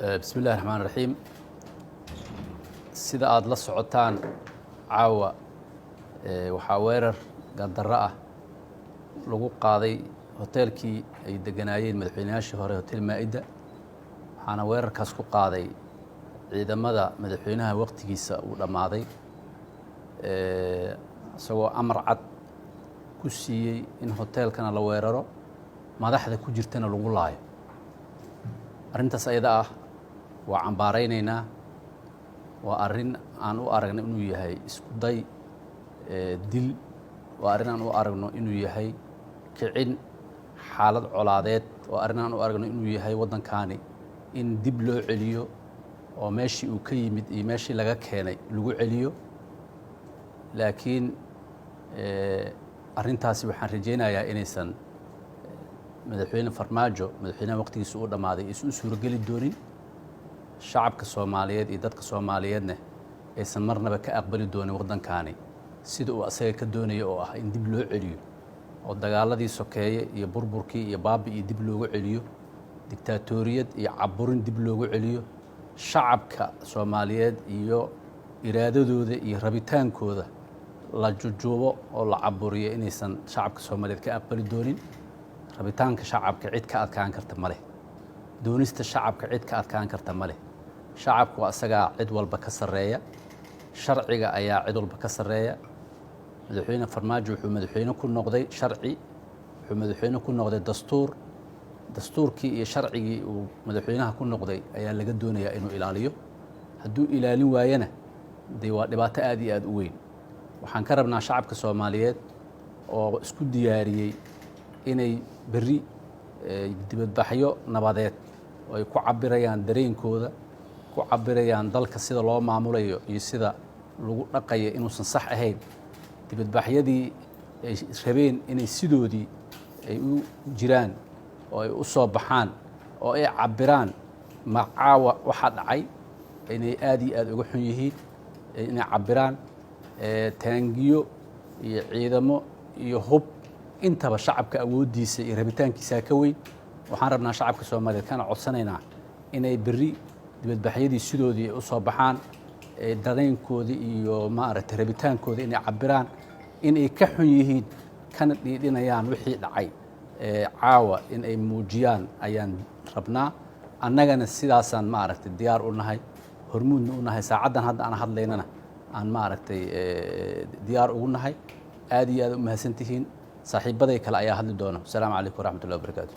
بسم الله الرحمن الرحيم. sida aad la socotaan caawa waxaa weerar gadarro ah lagu qaaday hoteelkii ay deganaayeen madaxweynayaashii hore hotel Maa'ida waxaana weerarkaas ku qaaday ciidamada madaxweynaha waqtigiisa uu dhamaaday isagoo amar cad ku siiyey in hoteelkana la weeraro madaxda ku jirtana lagu laayo. arrintaas ayada ah waa cambaaraynaynaa, waa arrin aan u aragno inuu yahay isku day dil, waa arrin aan u aragno inuu yahay kicin xaalad colaadeed, waa arrin aan u aragno inuu yahay waddankaani in dib loo celiyo oo meeshii uu ka yimid iyo meeshii laga keenay lagu celiyo. laakiin arrintaasi waxaan rajaynayaa inaysan madaxweyne Farmaajo madaxweynaha waqtigiisa uu dhamaaday isu suurageli doonin, shacabka Soomaaliyeed iyo dadka Soomaaliyeedna aysan marnaba ka aqbali doonin waddankaani sida uu asaga ka doonayo oo ah in dib loo celiyo oo dagaaladii sokeeye iyo burburkii iyo baabi'ii dib loogu celiyo, diktaatooriyad iyo caburin dib loogu celiyo, shacabka Soomaaliyeed iyo iraadadooda iyo rabitaankooda la jujuubo oo la caburiyo inaysan shacabka Soomaaliyeed ka aqbali doonin. rabitaanka shacabka cid ka adkaan karta ma leh, doonista shacabka cid ka adkaan karta ma leh. shacabku asagaa cid walba ka sarreeya, sharciga ayaa cid walba ka sarreeya. madaxweyne Farmaajo wuxuu madaxweyne ku noqday sharci, wuxuu madaxweyne ku noqday dastuur, dastuurkii iyo sharcigii uu madaxweynaha ku noqday ayaa laga doonayaa inuu ilaaliyo. hadduu ilaalin waayana dee waa dhibaato aad iyo aad u weyn. waxaan ka rabnaa shacabka Soomaaliyeed oo isku diyaariyey inay berri dibadbaxyo nabadeed oo ay ku cabirayaan dareenkooda, ku cabirayaan dalka sida loo maamulayo iyo sida lagu dhaqayo inuusan sax ahayn. dibadbaxyadii ay rabeen inay sidoodii ay u jiraan oo ay u soo baxaan oo ay cabiraan macaawa waxa dhacay inay aad iyo aad uga xun yihiin, inay cabiraan taangiyo iyo ciidamo iyo hub intaba shacabka awoodiisa iyo rabitaankiisa ka weyn. waxaan rabnaa shacabka Soomaaliyeed kana codsanaynaa inay berri dibadbaxyadii sidoodii u soo baxaan, dareenkoodii iyo maaragtay rabitaankooda inay cabiraan, inay ka xun yihiin kana dhiidhinayaan wixii dhacay caawa in ay muujiyaan ayaan rabnaa. annagana sidaasaan maaragtay diyaar u nahay, hormuudna u nahay, saacaddan hadda aan hadlaynana aan maaragtay diyaar ugu nahay. aad iyo aad u mahadsantihiin. saaxiibaday kale ayaa hadli doona. asalaamu calaykum waraxmatullahi wabarakaatu.